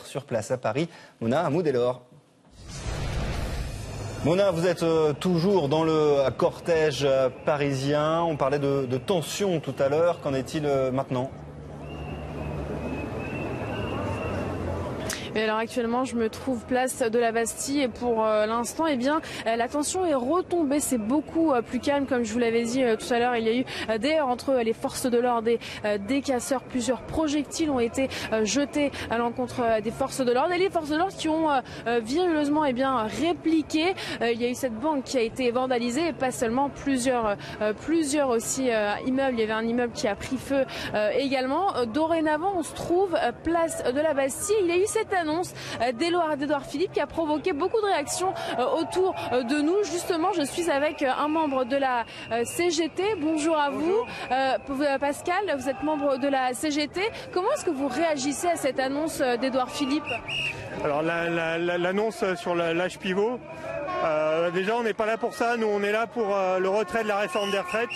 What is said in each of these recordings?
Sur place à Paris, Mona Hamoud-Elor. Mona, vous êtes toujours dans le cortège parisien. On parlait de tension tout à l'heure. Qu'en est-il maintenant ? Et alors actuellement, je me trouve place de la Bastille et pour l'instant, eh bien, la tension est retombée. C'est beaucoup plus calme, comme je vous l'avais dit tout à l'heure. Il y a eu d'ailleurs entre les forces de l'ordre et des casseurs, plusieurs projectiles ont été jetés à l'encontre des forces de l'ordre. Et les forces de l'ordre qui ont virtueusement répliqué. Il y a eu cette banque qui a été vandalisée et pas seulement, plusieurs aussi immeubles. Il y avait un immeuble qui a pris feu également. Dorénavant, on se trouve place de la Bastille. Il y a eu cette annonce d'Édouard Philippe qui a provoqué beaucoup de réactions autour de nous. Justement, je suis avec un membre de la CGT. Bonjour à vous. Pascal, vous êtes membre de la CGT. Comment est-ce que vous réagissez à cette annonce d'Édouard Philippe ? Alors l'annonce sur l'âge pivot, déjà on n'est pas là pour ça. Nous on est là pour le retrait de la réforme des retraites.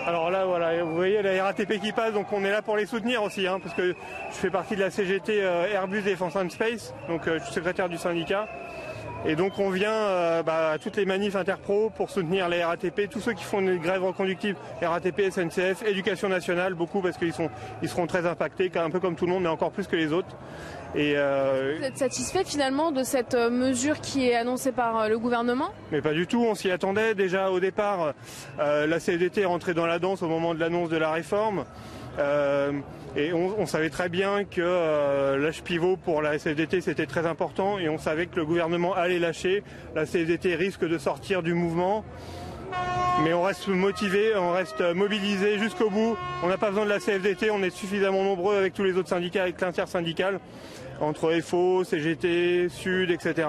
Alors là, voilà, vous voyez la RATP qui passe, donc on est là pour les soutenir aussi, parce que je fais partie de la CGT Airbus Defence and Space, donc je suis secrétaire du syndicat. Et donc on vient à toutes les manifs interpro pour soutenir les RATP, tous ceux qui font une grève reconductible, RATP, SNCF, Éducation nationale, beaucoup parce qu'ils seront très impactés, un peu comme tout le monde, mais encore plus que les autres. Et Vous êtes satisfait finalement de cette mesure qui est annoncée par le gouvernement ? Mais pas du tout, on s'y attendait déjà au départ. La CFDT est rentrée dans la danse au moment de l'annonce de la réforme. Et on savait très bien que l'âge pivot pour la CFDT c'était très important et on savait que le gouvernement allait lâcher. La CFDT risque de sortir du mouvement. Mais on reste motivé, on reste mobilisé jusqu'au bout. On n'a pas besoin de la CFDT, on est suffisamment nombreux avec tous les autres syndicats, avec l'intersyndical, entre FO, CGT, Sud, etc.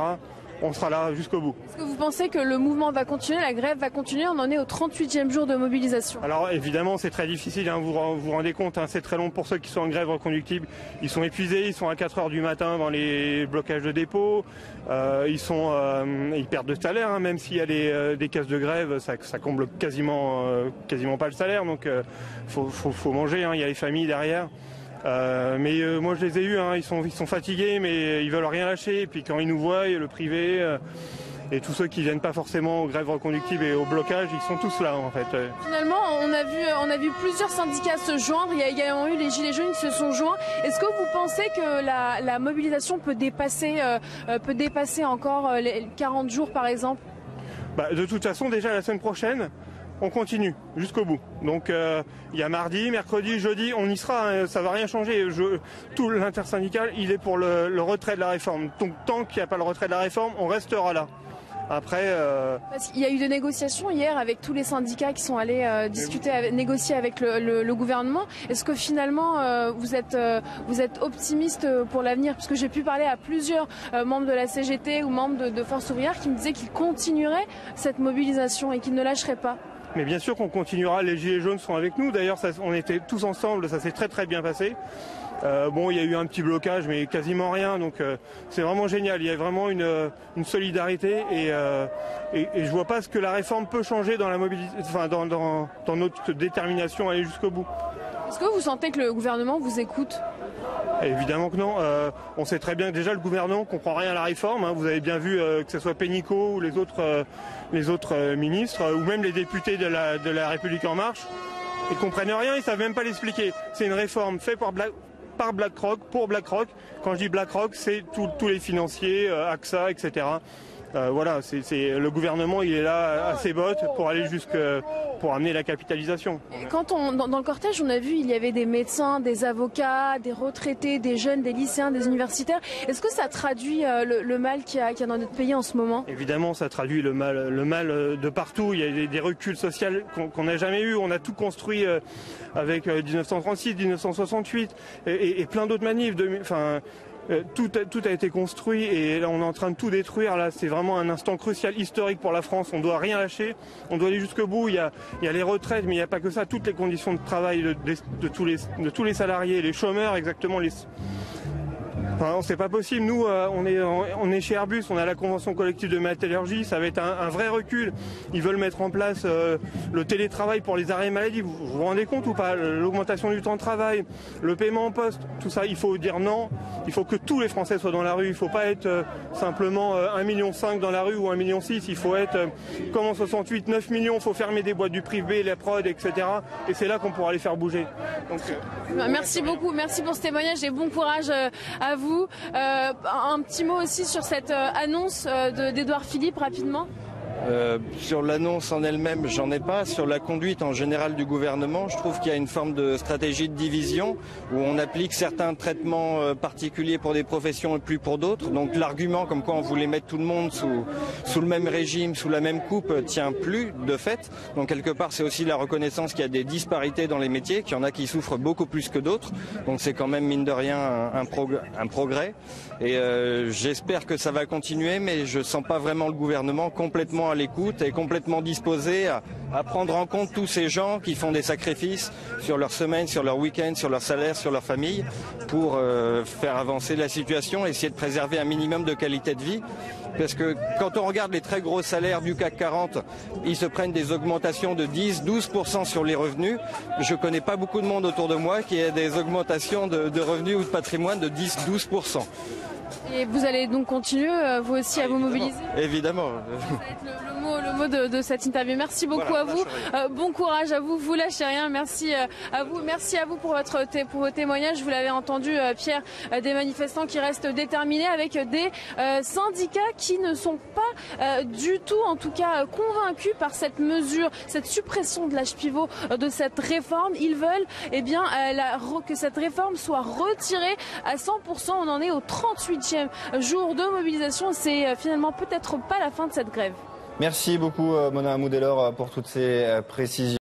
On sera là jusqu'au bout. Est-ce que vous pensez que le mouvement va continuer, la grève va continuer ? On en est au 38e jour de mobilisation. Alors évidemment c'est très difficile, vous vous rendez compte, c'est très long pour ceux qui sont en grève reconductible. Ils sont épuisés, ils sont à 4 h du matin dans les blocages de dépôts, ils perdent de salaire, même s'il y a des caisses de grève, ça comble quasiment pas le salaire, donc faut manger, il y a les familles derrière. Mais moi je les ai eus, ils sont fatigués mais ils veulent rien lâcher et puis quand ils nous voient, le privé et tous ceux qui viennent pas forcément aux grèves reconductibles et au blocage, ils sont tous là en fait. Finalement on a vu plusieurs syndicats se joindre, il y a également eu les Gilets jaunes qui se sont joints. Est-ce que vous pensez que la mobilisation peut dépasser encore les 40 jours par exemple ? De toute façon déjà la semaine prochaine, on continue jusqu'au bout. Donc il y a mardi, mercredi, jeudi, on y sera, ça va rien changer. Tout l'intersyndical, il est pour le retrait de la réforme. Donc tant qu'il n'y a pas le retrait de la réforme, on restera là. Après, Parce qu'il y a eu des négociations hier avec tous les syndicats qui sont allés négocier avec le gouvernement. Est-ce que finalement vous êtes optimiste pour l'avenir ? Parce que j'ai pu parler à plusieurs membres de la CGT ou membres de Force ouvrière qui me disaient qu'ils continueraient cette mobilisation et qu'ils ne lâcheraient pas. Mais bien sûr qu'on continuera, les Gilets jaunes sont avec nous. D'ailleurs, on était tous ensemble, ça s'est très très bien passé. Il y a eu un petit blocage, mais quasiment rien. Donc c'est vraiment génial. Il y a vraiment une solidarité et je vois pas ce que la réforme peut changer dans la dans notre détermination à aller jusqu'au bout. Est-ce que vous sentez que le gouvernement vous écoute ? Évidemment que non. On sait très bien que déjà le gouvernement comprend rien à la réforme. Vous avez bien vu que ce soit Pénicaud ou les autres ministres ou même les députés de la République en marche. Ils comprennent rien, ils savent même pas l'expliquer. C'est une réforme faite par BlackRock, pour BlackRock. Quand je dis BlackRock, c'est tous les financiers, AXA, etc. C'est le gouvernement, il est là à ses bottes pour aller pour amener la capitalisation. Et dans le cortège, on a vu, il y avait des médecins, des avocats, des retraités, des jeunes, des lycéens, des universitaires. Est-ce que ça traduit le mal qu'il y a dans notre pays en ce moment ? Évidemment, ça traduit le mal de partout. Il y a des reculs sociaux qu'on n'a jamais eu. On a tout construit avec 1936, 1968 et plein d'autres manifs. Tout a été construit et là on est en train de tout détruire. Là c'est vraiment un instant crucial, historique pour la France. On doit rien lâcher, on doit aller jusqu'au bout. Il y a les retraites, mais il n'y a pas que ça. Toutes les conditions de travail de tous les salariés, les chômeurs, exactement Enfin, c'est pas possible. Nous, on est chez Airbus, on a la convention collective de métallurgie. Ça va être un vrai recul. Ils veulent mettre en place le télétravail pour les arrêts maladie. Vous vous rendez compte ou pas? L'augmentation du temps de travail, le paiement en poste, tout ça. Il faut dire non. Il faut que tous les Français soient dans la rue. Il ne faut pas être simplement 1,5 million dans la rue ou 1,6 million. Il faut être comme en 68, 9 millions. Il faut fermer des boîtes du privé, les prods, etc. Et c'est là qu'on pourra les faire bouger. Donc, merci beaucoup. Merci pour ce témoignage et bon courage à vous. Un petit mot aussi sur cette annonce d'Édouard Philippe, rapidement. Sur l'annonce en elle-même, j'en ai pas. Sur la conduite en général du gouvernement, je trouve qu'il y a une forme de stratégie de division où on applique certains traitements particuliers pour des professions et plus pour d'autres. Donc l'argument comme quoi on voulait mettre tout le monde sous le même régime, sous la même coupe, tient plus de fait. Donc quelque part, c'est aussi la reconnaissance qu'il y a des disparités dans les métiers, qu'il y en a qui souffrent beaucoup plus que d'autres. Donc c'est quand même mine de rien un progrès. Et j'espère que ça va continuer, mais je sens pas vraiment le gouvernement complètement à l'écoute et complètement disposé à prendre en compte tous ces gens qui font des sacrifices sur leur semaine, sur leur week-end, sur leur salaire, sur leur famille pour faire avancer la situation, essayer de préserver un minimum de qualité de vie. Parce que quand on regarde les très gros salaires du CAC 40, ils se prennent des augmentations de 10-12% sur les revenus. Je connais pas beaucoup de monde autour de moi qui a des augmentations de revenus ou de patrimoine de 10-12%. Et vous allez donc continuer, vous aussi, à vous mobiliser? Évidemment. Ça va être le mot de cette interview. Merci beaucoup à vous. Bon courage à vous. Vous lâchez rien. Merci à vous. Merci à vous pour vos témoignages. Vous l'avez entendu, Pierre, des manifestants qui restent déterminés avec des syndicats qui ne sont pas du tout, en tout cas, convaincus par cette mesure, cette suppression de l'âge pivot de cette réforme. Ils veulent que cette réforme soit retirée à 100%. On en est au 38e jour de mobilisation. C'est finalement peut-être pas la fin de cette grève. Merci beaucoup Mona Moudeller pour toutes ces précisions.